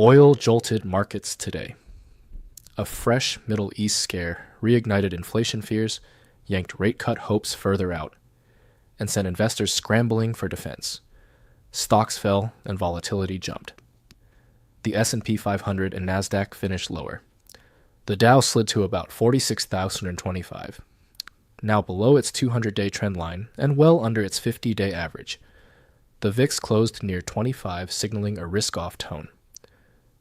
Oil jolted markets today. A fresh Middle East scare reignited inflation fears, yanked rate cut hopes further out, and sent investors scrambling for defense. Stocks fell and volatility jumped. The S&P 500 and Nasdaq finished lower. The Dow slid to about 46,025, now below its 200-day trend line and well under its 50-day average. The VIX closed near 25, signaling a risk-off tone.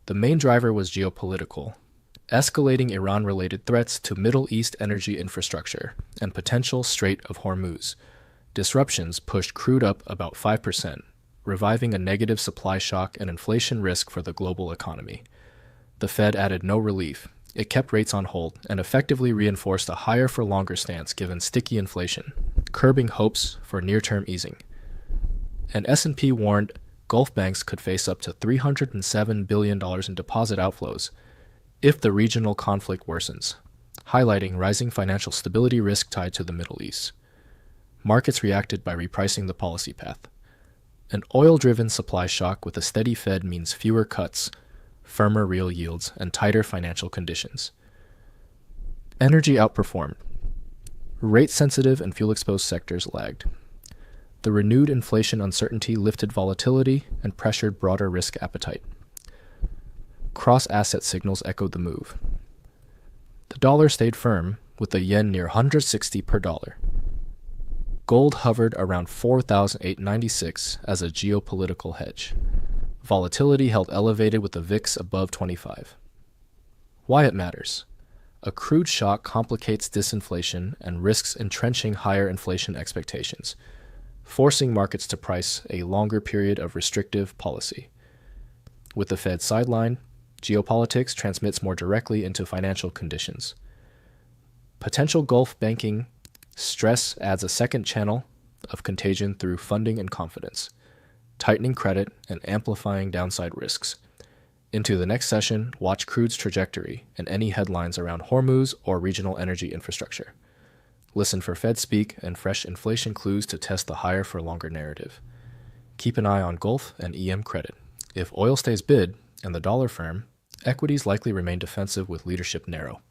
The main driver was geopolitical, escalating Iran-related threats to Middle East energy infrastructure and potential Strait of Hormuz. Disruptions pushed crude up about 5%, reviving a negative supply shock and inflation risk for the global economy. The Fed added no relief. It kept rates on hold and effectively reinforced a higher-for-longer stance given sticky inflation, curbing hopes for near-term easing. And S&P warned Gulf banks could face up to $307 billion in deposit outflows if the regional conflict worsens, highlighting rising financial stability risk tied to the Middle East. Markets reacted by repricing the policy path. An oil-driven supply shock with a steady Fed means fewer cuts, firmer real yields, and tighter financial conditions. Energy outperformed. Rate-sensitive and fuel-exposed sectors lagged. The renewed inflation uncertainty lifted volatility and pressured broader risk appetite. Cross-asset signals echoed the move. The dollar stayed firm, with the yen near 160 per dollar. Gold hovered around 4,896 as a geopolitical hedge. Volatility held elevated with the VIX above 25. Why it matters. A crude shock complicates disinflation and risks entrenching higher inflation expectations, forcing markets to price a longer period of restrictive policy. With the Fed sidelined, geopolitics transmits more directly into financial conditions. Potential Gulf banking stress adds a second channel of contagion through funding and confidence, tightening credit and amplifying downside risks. Into the next session, watch crude's trajectory and any headlines around Hormuz or regional energy infrastructure. Listen for Fed speak and fresh inflation clues to test the higher for longer narrative. Keep an eye on Gulf and EM credit. If oil stays bid and the dollar firm, equities likely remain defensive with leadership narrow.